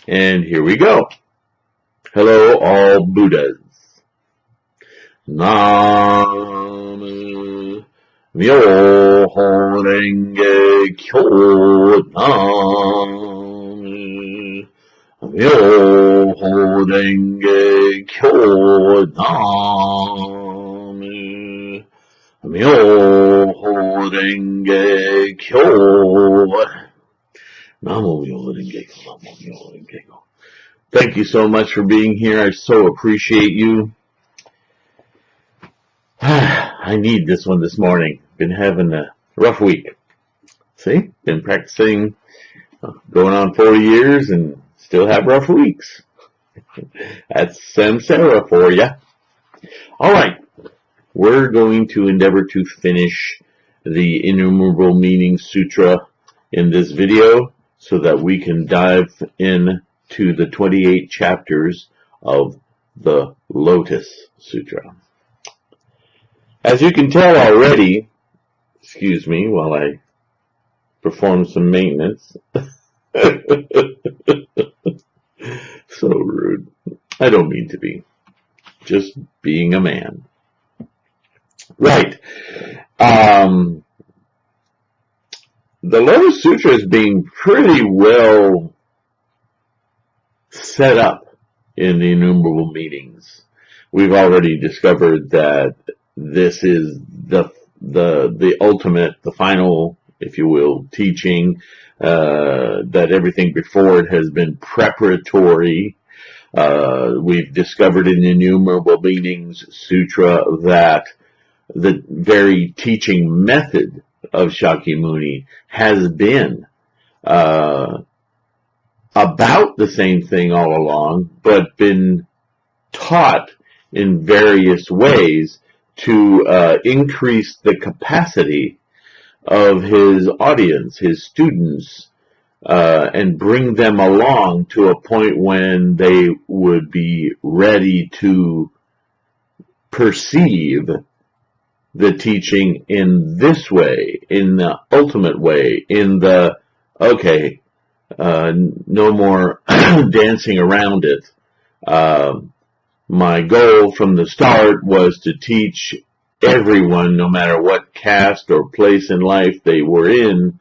And here we go. Hello, all Buddhas. Nam Myoho Renge Kyo. Nam Myoho Renge Kyo. Nam Myoho Renge Kyo. Namo Myoho Renge Kyo. Namo Myoho Renge Kyo. Thank you so much for being here. I so appreciate you. I need this one this morning. Been having a rough week. See? Been practicing going on 4 years and still have rough weeks. That's samsara for you. Alright. We're going to endeavor to finish the Innumerable Meaning Sutra in this video so that we can dive in to the 28 chapters of the Lotus Sutra. As you can tell already, excuse me while I perform some maintenance. So rude. I don't mean to be. Just being a man. Right. The Lotus Sutra is being pretty well set up in the Innumerable Meanings. We've already discovered that this is the ultimate, the final, if you will, teaching, that everything before it has been preparatory. We've discovered in the Innumerable Meanings Sutra that the very teaching method of Shakyamuni has been about the same thing all along, but been taught in various ways to increase the capacity of his audience, his students, and bring them along to a point when they would be ready to perceive the teaching in this way, in the ultimate way, in the, okay, no more dancing around it. My goal from the start was to teach everyone, no matter what caste or place in life they were in,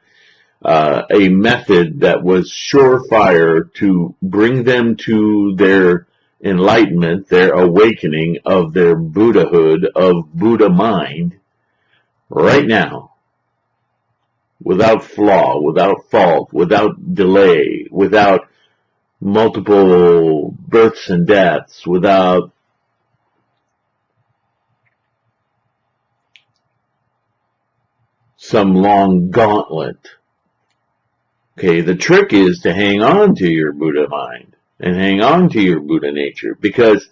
a method that was surefire to bring them to their enlightenment, their awakening of their Buddhahood, of Buddha mind, right now. Without flaw, without fault, without delay, without multiple births and deaths, without some long gauntlet. Okay, the trick is to hang on to your Buddha mind and hang on to your Buddha nature because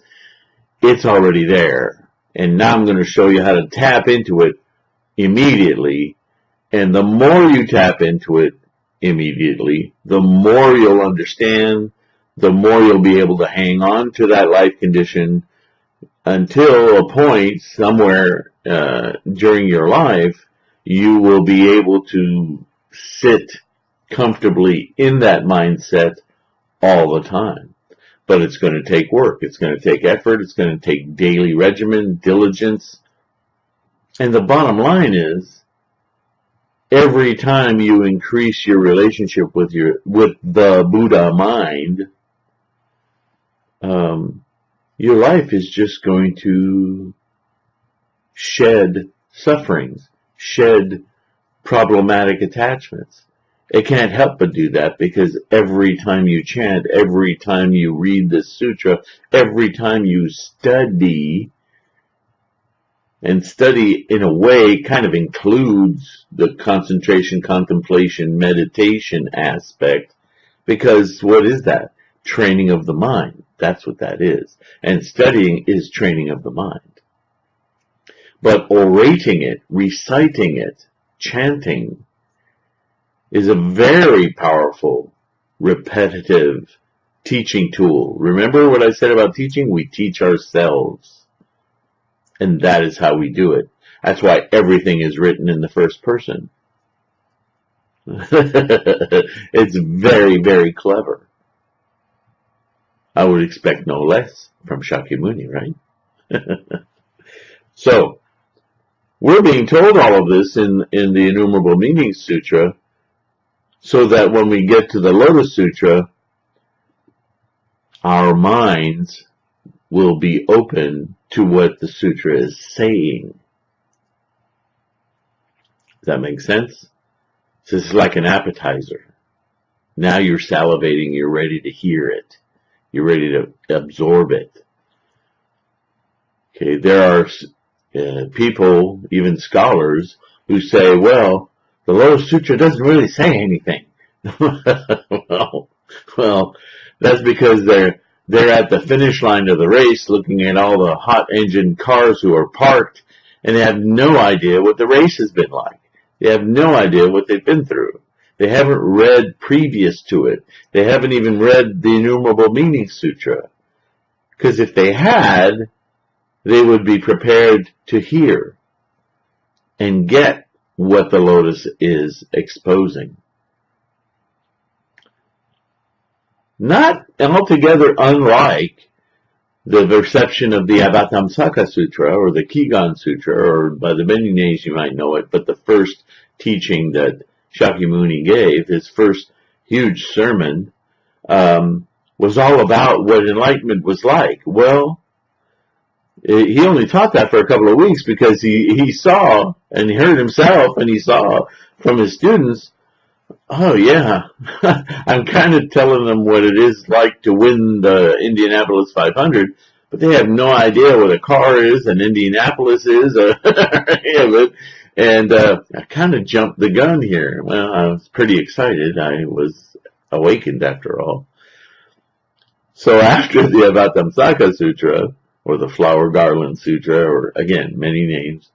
it's already there. And now I'm going to show you how to tap into it immediately. And the more you tap into it immediately, the more you'll understand, the more you'll be able to hang on to that life condition until a point somewhere during your life, you will be able to sit comfortably in that mindset all the time. But it's going to take work. It's going to take effort. It's going to take daily regimen, diligence. And the bottom line is, every time you increase your relationship with the Buddha mind, your life is just going to shed sufferings, shed problematic attachments. It can't help but do that because every time you chant, every time you read this sutra, every time you study, and study in a way kind of includes the concentration, contemplation, meditation aspect, because what is that? Training of the mind. That's what that is. And studying is training of the mind. But orating it, reciting it, chanting is a very powerful, repetitive teaching tool. Remember what I said about teaching? We teach ourselves. And that is how we do it. That's why everything is written in the first person. It's very, very clever. I would expect no less from Shakyamuni, right? So, we're being told all of this in the Innumerable Meanings Sutra, so that when we get to the Lotus Sutra, our minds will be open to what the sutra is saying. Does that make sense? So it's like an appetizer. Now you're salivating, you're ready to hear it. You're ready to absorb it. Okay, there are people, even scholars, who say, well, the Lotus Sutra doesn't really say anything. well, that's because they're at the finish line of the race looking at all the hot engine cars who are parked, and they have no idea what the race has been like. They have no idea what they've been through. They haven't read previous to it. They haven't even read the Innumerable Meanings Sutra. Because if they had, they would be prepared to hear and get what the Lotus is exposing. Not altogether unlike the reception of the Avatamsaka Sutra or the Kigan Sutra, or by the many names you might know it, but the first teaching that Shakyamuni gave, his first huge sermon, was all about what enlightenment was like. Well, he only taught that for a couple of weeks because he saw and he heard himself and he saw from his students, oh yeah, I'm kind of telling them what it is like to win the Indianapolis 500, but they have no idea what a car is, and Indianapolis is, and I kind of jumped the gun here. Well, I was pretty excited. I was awakened after all. So after the Avatamsaka Sutra, or the Flower Garland Sutra, or again, many names,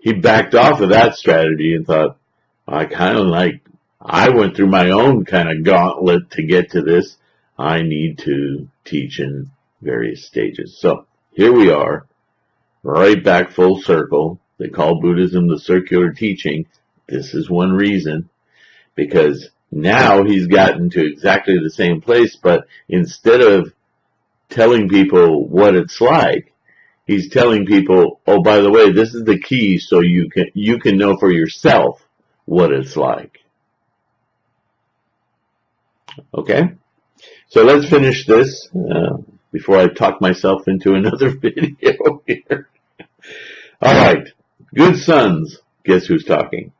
he backed off of that strategy and thought, I went through my own kind of gauntlet to get to this. I need to teach in various stages. So here we are, right back full circle. They call Buddhism the circular teaching. This is one reason, because now he's gotten to exactly the same place, but instead of telling people what it's like, he's telling people, oh, by the way, this is the key so you can know for yourself what it's like. Okay? So let's finish this before I talk myself into another video here. All right. Good sons. Guess who's talking?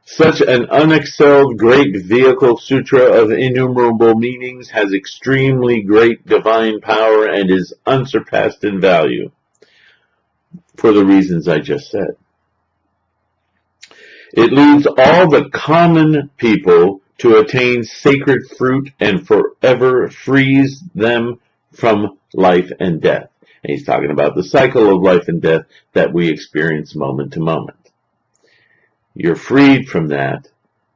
Such an unexcelled great vehicle sutra of innumerable meanings has extremely great divine power and is unsurpassed in value for the reasons I just said. It leads all the common people to attain sacred fruit and forever frees them from life and death. And he's talking about the cycle of life and death that we experience moment to moment. You're freed from that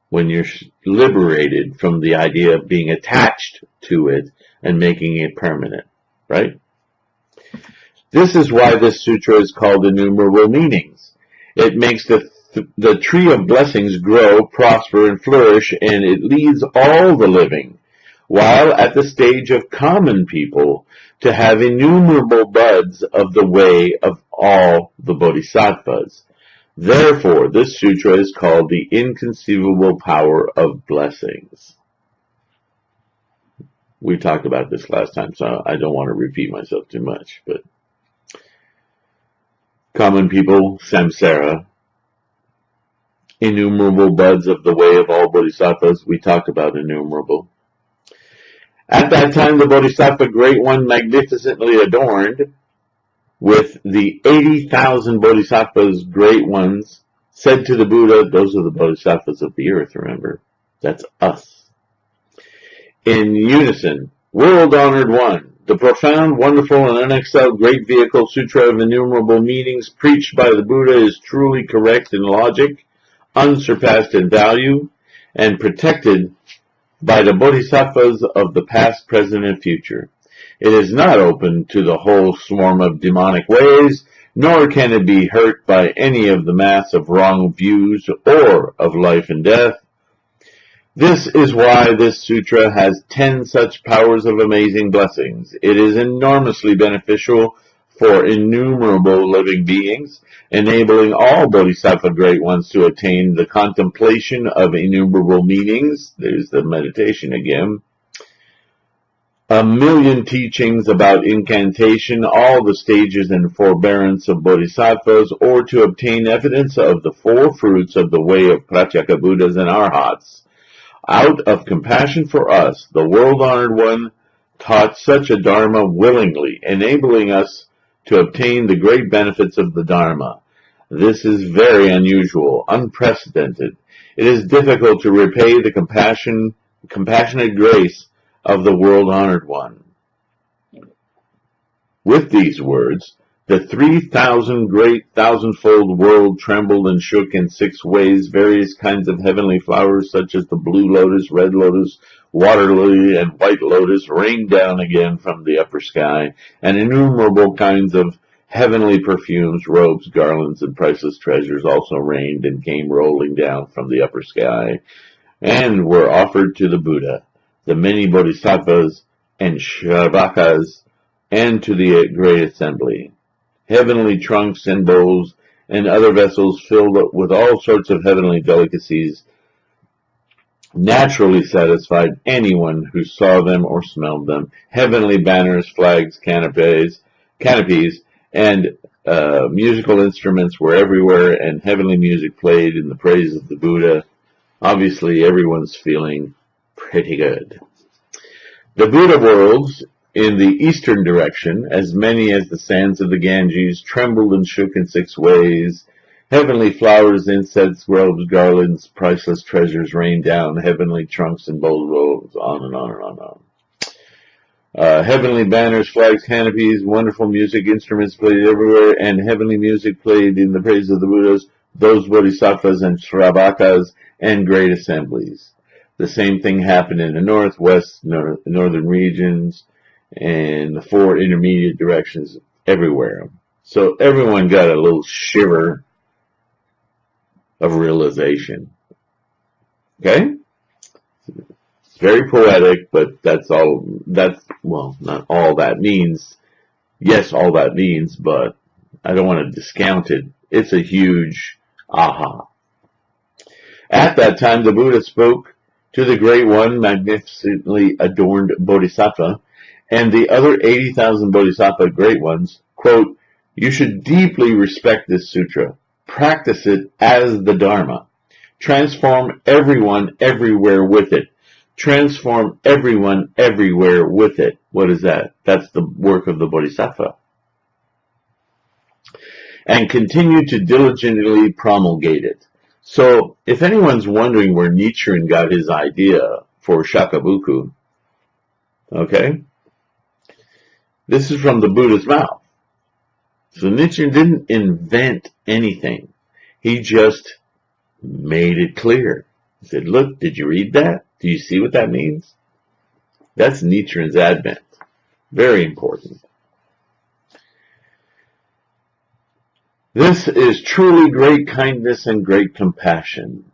when you're liberated from the idea of being attached to it and making it permanent, right? This is why this sutra is called Innumerable Meanings. It makes the tree of blessings grow, prosper, and flourish, and it leads all the living, while at the stage of common people, to have innumerable buds of the way of all the bodhisattvas. Therefore, this sutra is called the inconceivable power of blessings. We talked about this last time, so I don't want to repeat myself too much, but common people, samsara, innumerable buds of the way of all bodhisattvas. We talked about innumerable. At that time, the Bodhisattva Great One, magnificently adorned with the 80,000 Bodhisattvas Great Ones, said to the Buddha, those are the Bodhisattvas of the earth, remember? That's us. In unison, World-Honored One, the profound, wonderful, and unexcelled Great Vehicle Sutra of Innumerable Meanings preached by the Buddha is truly correct in logic, unsurpassed in value, and protected by the Bodhisattvas of the past, present, and future. It is not open to the whole swarm of demonic ways, nor can it be hurt by any of the mass of wrong views or of life and death. This is why this sutra has 10 such powers of amazing blessings. It is enormously beneficial for innumerable living beings, enabling all Bodhisattva Great Ones to attain the contemplation of innumerable meanings. There's the meditation again. A million teachings about incantation, all the stages and forbearance of bodhisattvas, or to obtain evidence of the 4 fruits of the way of Pratyeka Buddhas and Arhats. Out of compassion for us, the world-honored one taught such a Dharma willingly, enabling us to obtain the great benefits of the Dharma. This is very unusual, unprecedented. It is difficult to repay the compassionate grace of the world-honored one. With these words, the 3,000 great thousandfold world trembled and shook in 6 ways. Various kinds of heavenly flowers, such as the blue lotus, red lotus, water lily, and white lotus, rained down again from the upper sky, and innumerable kinds of heavenly perfumes, robes, garlands, and priceless treasures also rained and came rolling down from the upper sky, and were offered to the Buddha, the many bodhisattvas and shravakas, and to the great assembly. Heavenly trunks and bowls and other vessels filled with all sorts of heavenly delicacies naturally satisfied anyone who saw them or smelled them. Heavenly banners, flags, canopies, and musical instruments were everywhere, and heavenly music played in the praise of the Buddha. Obviously, everyone's feeling pretty good. The Buddha worlds in the eastern direction, as many as the sands of the Ganges, trembled and shook in 6 ways. Heavenly flowers, incense, robes, garlands, priceless treasures rained down. Heavenly trunks and bowl rolls, on and on and on and on. Heavenly banners, flags, canopies, wonderful music, instruments played everywhere, and heavenly music played in the praise of the Buddhas, those bodhisattvas and shravakas, and great assemblies. The same thing happened in the northwest, northern regions, and the 4 intermediate directions everywhere. So everyone got a little shiver of realization. Okay? It's very poetic, but well, not all that means. Yes, all that means, but I don't want to discount it. It's a huge aha. At that time, the Buddha spoke to the Great One, magnificently adorned Bodhisattva, and the other 80,000 Bodhisattva Great Ones, quote, "You should deeply respect this sutra. Practice it as the Dharma. Transform everyone everywhere with it. Transform everyone everywhere with it." What is that? That's the work of the Bodhisattva. "And continue to diligently promulgate it." So, if anyone's wondering where Nichiren got his idea for Shakabuku, okay, this is from the Buddha's mouth. So Nichiren didn't invent anything. He just made it clear. He said, look, did you read that? Do you see what that means? That's Nichiren's advent. Very important. This is truly great kindness and great compassion.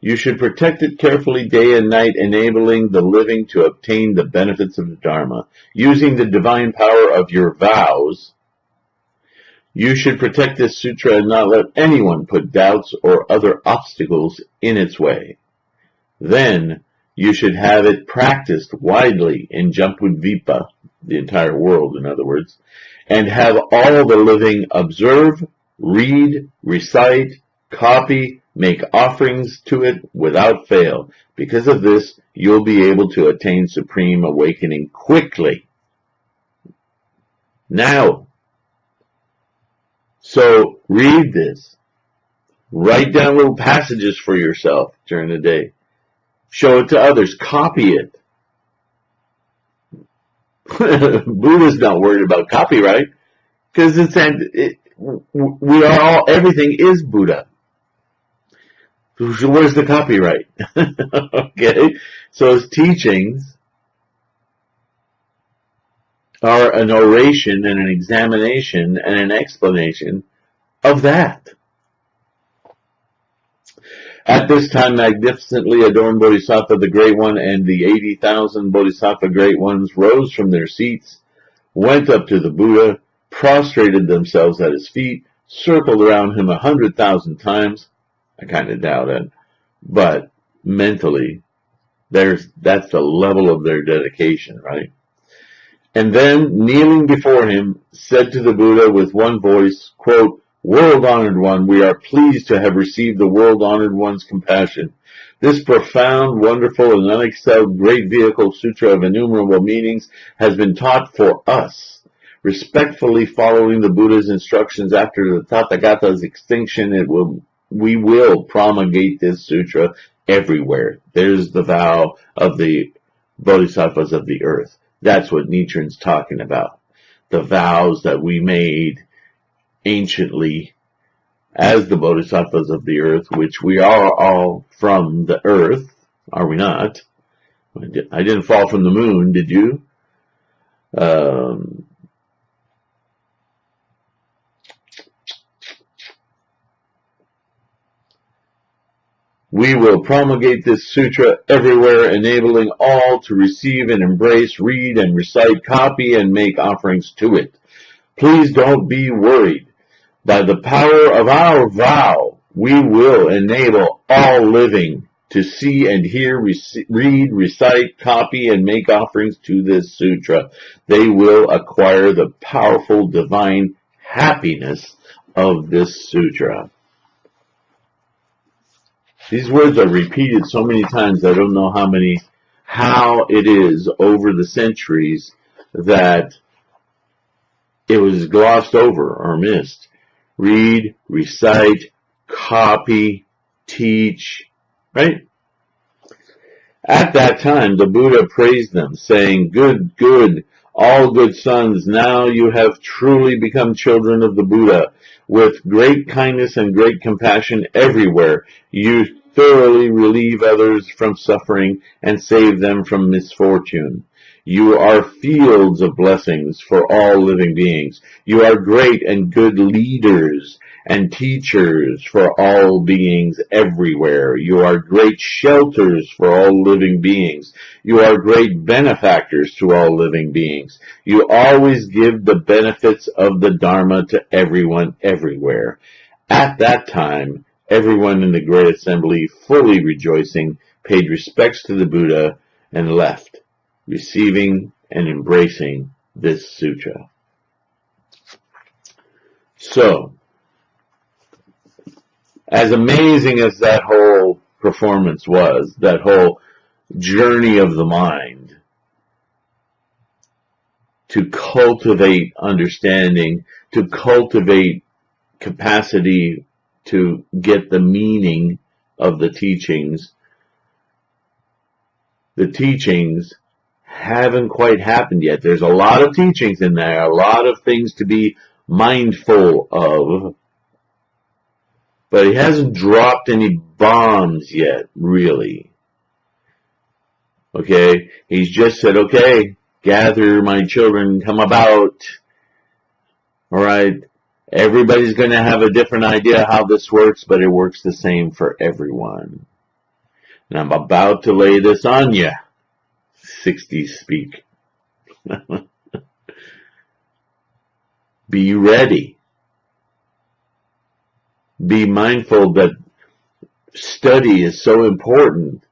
You should protect it carefully day and night, enabling the living to obtain the benefits of the Dharma. Using the divine power of your vows, you should protect this sutra and not let anyone put doubts or other obstacles in its way. Then you should have it practiced widely in Jambudvipa, the entire world in other words, and have all the living observe, read, recite, copy, make offerings to it without fail. Because of this, you'll be able to attain supreme awakening quickly. Now, so read this. Write down little passages for yourself during the day. Show it to others. Copy it. Buddha's not worried about copyright because everything is Buddha. So where's the copyright? Okay, so his teachings are an oration and an examination and an explanation of that. At this time, magnificently adorned Bodhisattva the Great One and the 80,000 Bodhisattva Great Ones rose from their seats, went up to the Buddha, prostrated themselves at his feet, circled around him 100,000 times. I kind of doubt it, but mentally, that's the level of their dedication, right? And then, kneeling before him, said to the Buddha with one voice, quote, "World-honored one, we are pleased to have received the world-honored one's compassion. This profound, wonderful, and unexcelled great vehicle sutra of innumerable meanings has been taught for us. Respectfully following the Buddha's instructions after the Tathagata's extinction, we will promulgate this sutra everywhere." There's the vow of the Bodhisattvas of the earth. That's what Nichiren's talking about. The vows that we made anciently as the Bodhisattvas of the earth, which we are all from the earth, are we not? I didn't fall from the moon, did you? We will promulgate this sutra everywhere, enabling all to receive and embrace, read and recite, copy, and make offerings to it. Please don't be worried. By the power of our vow, we will enable all living to see and hear, read, recite, copy, and make offerings to this sutra. They will acquire the powerful divine happiness of this sutra. These words are repeated so many times, I don't know how it is over the centuries that it was glossed over or missed. Read, recite, copy, teach, right? At that time, the Buddha praised them, saying, "Good, good, all good sons, now you have truly become children of the Buddha. With great kindness and great compassion everywhere, you thoroughly relieve others from suffering and save them from misfortune. You are fields of blessings for all living beings. You are great and good leaders and teachers for all beings everywhere. You are great shelters for all living beings. You are great benefactors to all living beings. You always give the benefits of the Dharma to everyone everywhere." At that time, everyone in the great assembly, fully rejoicing, paid respects to the Buddha and left, receiving and embracing this sutra. So, as amazing as that whole performance was, that whole journey of the mind to cultivate understanding, to cultivate capacity to get the meaning of the teachings haven't quite happened yet. There's a lot of teachings in there, a lot of things to be mindful of, but he hasn't dropped any bombs yet, really. Okay? He's just said, okay, gather my children, come about. Alright? Everybody's going to have a different idea how this works, but it works the same for everyone. And I'm about to lay this on you. 60s speak. Be ready. Be mindful that study is so important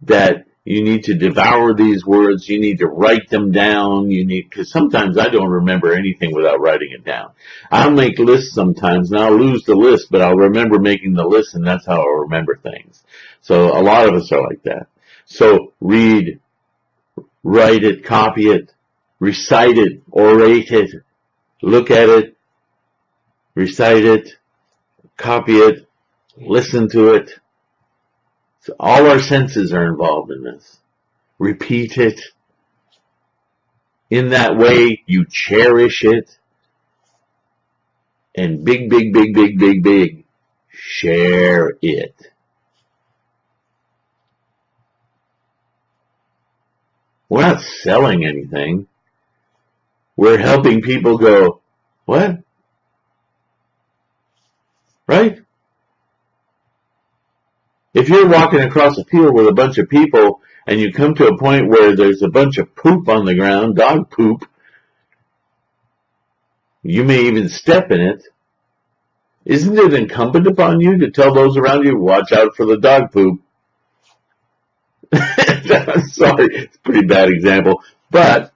that you need to devour these words. You need to write them down. Because sometimes I don't remember anything without writing it down. I'll make lists sometimes and I'll lose the list, but I'll remember making the list, and that's how I'll remember things. So a lot of us are like that. So read, write it, copy it, recite it, orate it, look at it, recite it, copy it, listen to it. So all our senses are involved in this. Repeat it. In that way, you cherish it. And big, share it. We're not selling anything. We're helping people go, what? Right? If you're walking across a field with a bunch of people and you come to a point where there's a bunch of poop on the ground, dog poop, you may even step in it. Isn't it incumbent upon you to tell those around you, watch out for the dog poop? I'm sorry, it's a pretty bad example. But,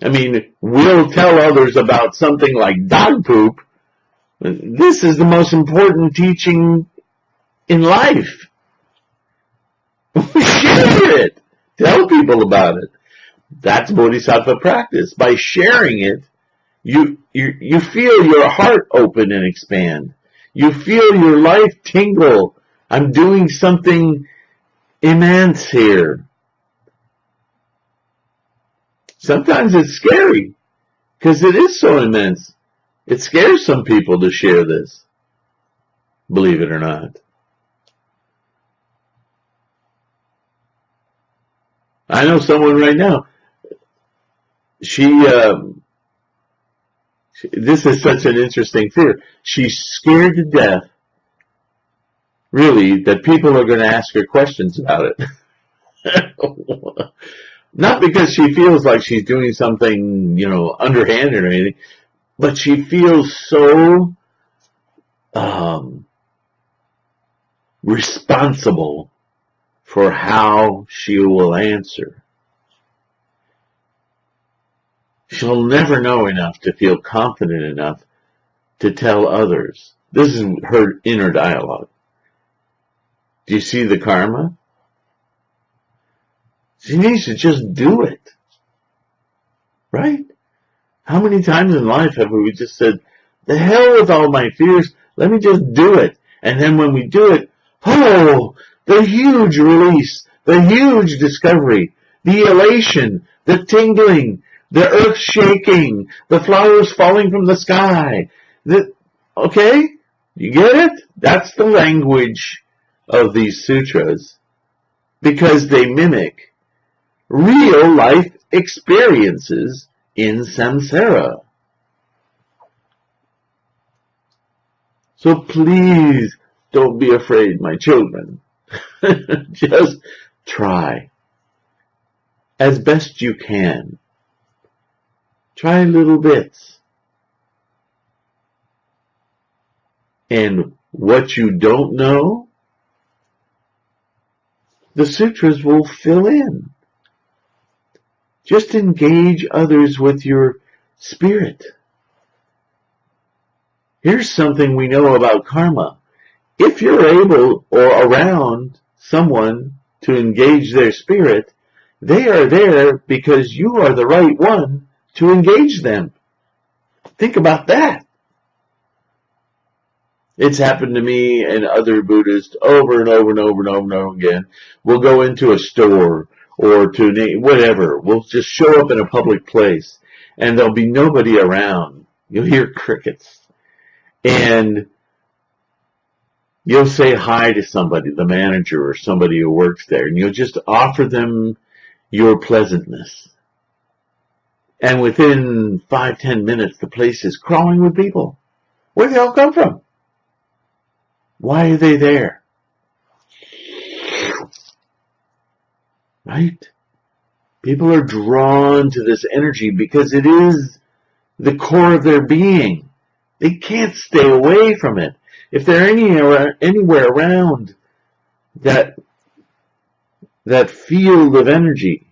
I mean, we'll tell others about something like dog poop. This is the most important teaching in life. Share it. Tell people about it. That's Bodhisattva practice. By sharing it, you feel your heart open and expand. You feel your life tingle. I'm doing something immense here. Sometimes it's scary because it is so immense. It scares some people to share this, believe it or not. I know someone right now, this is such an interesting fear. She's scared to death, really, that people are going to ask her questions about it. Not because she feels like she's doing something, underhanded or anything, but she feels so responsible for how she will answer. She'll never know enough to feel confident enough to tell others. This is her inner dialogue. Do you see the karma? She needs to just do it. Right? How many times in life have we just said, the hell with all my fears, let me just do it. And then when we do it, oh, the huge release, the huge discovery, the elation, the tingling, the earth shaking, the flowers falling from the sky. Okay? You get it? That's the language of these sutras, because they mimic real life experiences in samsara. So please don't be afraid, my children. Just try as best you can. Try little bits. And what you don't know, the sutras will fill in. Just engage others with your spirit. Here's something we know about karma. If you're able or around someone to engage their spirit, they are there because you are the right one to engage them. Think about that. It's happened to me and other Buddhists over and over and over and over and over again. We'll go into a store or to whatever. We'll just show up in a public place and there'll be nobody around. You'll hear crickets. And you'll say hi to somebody, the manager or somebody who works there, and you'll just offer them your pleasantness. And within 5-10 minutes, the place is crawling with people. Where did they all come from? Why are they there? Right? People are drawn to this energy because it is the core of their being. They can't stay away from it. If they're anywhere around that field of energy,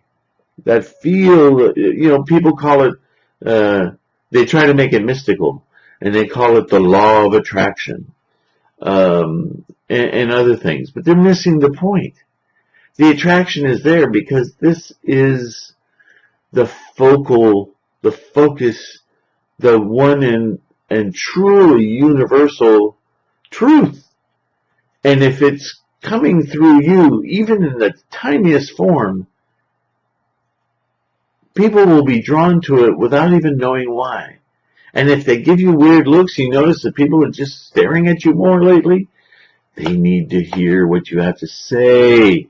that field, people call it, they try to make it mystical, and they call it the law of attraction, and other things. But they're missing the point. The attraction is there because this is the focus, the one and truly universal truth. And if it's coming through you, even in the tiniest form, people will be drawn to it without even knowing why. And if they give you weird looks, you notice that people are just staring at you more lately. They need to hear what you have to say.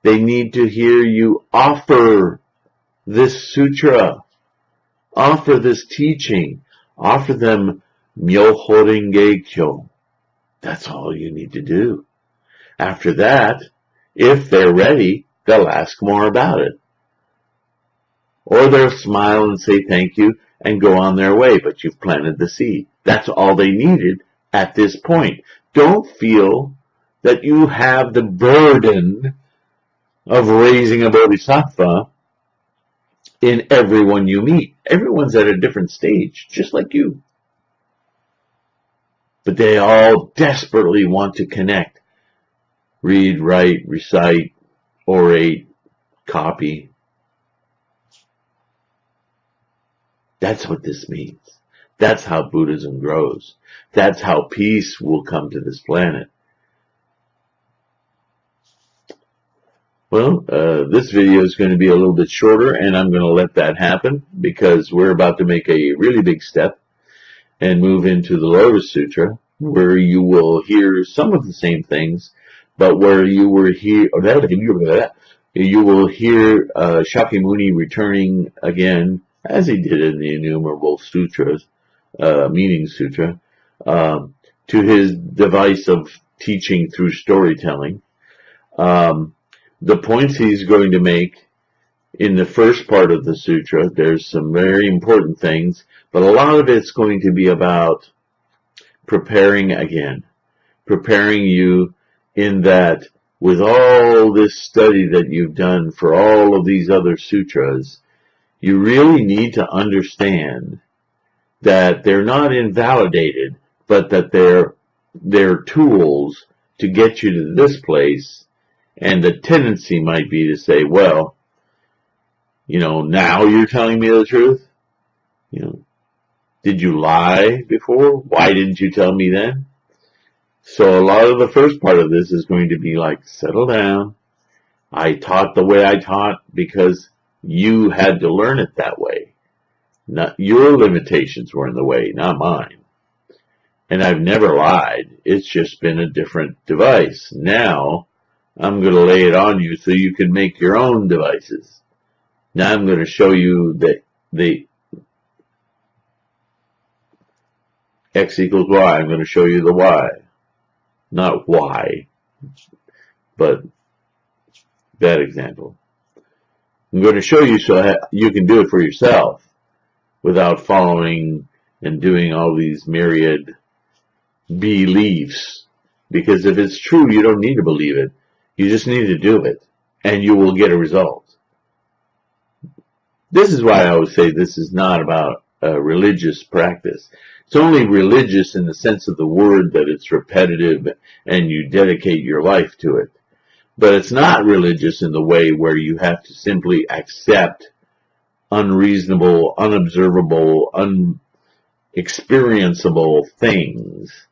They need to hear you offer this sutra, offer this teaching, offer them Myoho Renge Kyo. That's all you need to do. After that, if they're ready, they'll ask more about it. Or they'll smile and say thank you and go on their way, but you've planted the seed. That's all they needed at this point. Don't feel that you have the burden of raising a bodhisattva in everyone you meet. Everyone's at a different stage, just like you. But they all desperately want to connect. Read, write, recite, orate, copy. That's what this means. That's how Buddhism grows. That's how peace will come to this planet. Well, this video is going to be a little bit shorter, and I'm going to let that happen because we're about to make a really big step and move into the Lotus Sutra, where you will hear some of the same things, but where you will hear Shakyamuni returning again, as he did in the Innumerable Sutras, Meaning Sutra, to his device of teaching through storytelling. The points he's going to make in the first part of the sutra, there's some very important things, but a lot of it's going to be about preparing you in that with all this study that you've done for all of these other sutras, you really need to understand that they're not invalidated, but that they're tools to get you to this place. And the tendency might be to say, well, now you're telling me the truth? Did you lie before? Why didn't you tell me then? So a lot of the first part of this is going to be like, settle down. I taught the way I taught because you had to learn it that way. Not your limitations were in the way, not mine. And I've never lied. It's just been a different device. Now, I'm going to lay it on you so you can make your own devices. Now I'm going to show you that the X equals Y. I'm going to show you the Y. Not Y, but that example. I'm going to show you so you can do it for yourself without following and doing all these myriad beliefs. Because if it's true, you don't need to believe it. You just need to do it, and you will get a result. This is why I always say this is not about a religious practice. It's only religious in the sense of the word that it's repetitive and you dedicate your life to it. But it's not religious in the way where you have to simply accept unreasonable, unobservable, unexperienceable things,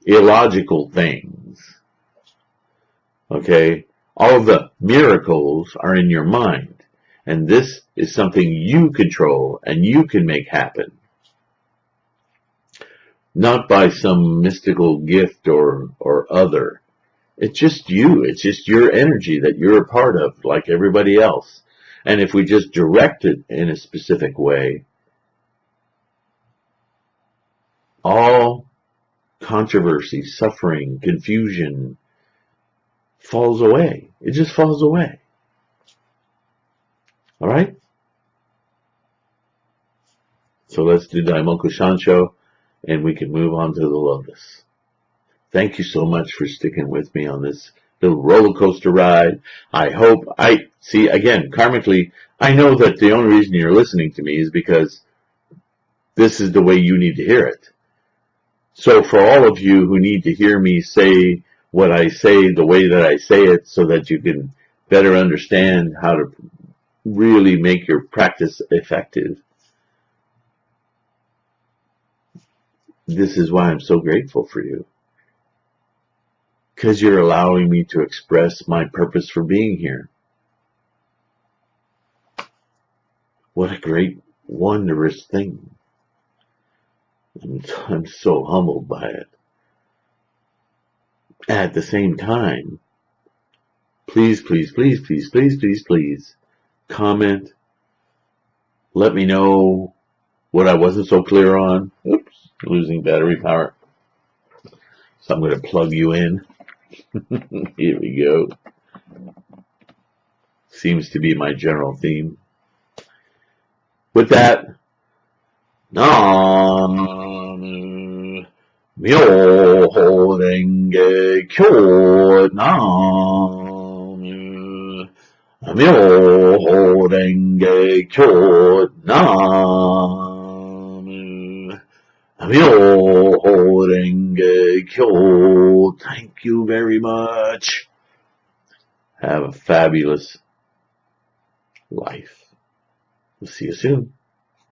illogical things. Okay? All of the miracles are in your mind. And this is something you control and you can make happen. Not by some mystical gift or other. It's just you. It's just your energy that you're a part of, like everybody else. And if we just direct it in a specific way, all controversy, suffering, confusion falls away. It just falls away. All right? So let's do Daimoku Shansho, and we can move on to the Lotus. Thank you so much for sticking with me on this little roller coaster ride. I hope see, again, karmically, I know that the only reason you're listening to me is because this is the way you need to hear it. So for all of you who need to hear me say what I say the way that I say it so that you can better understand how to really make your practice effective, this is why I'm so grateful for you. Because you're allowing me to express my purpose for being here. What a great, wondrous thing. I'm so humbled by it. At the same time, please, please, please, please, please, please, please, comment. Let me know what I wasn't so clear on. Oops, losing battery power. So I'm going to plug you in. Here we go. Seems to be my general theme. With that, Nam Myoho Renge Kyo. Nam Myoho Renge Kyo. Nam Myoho Renge Kyo. Thank you very much. Have a fabulous life. We'll see you soon.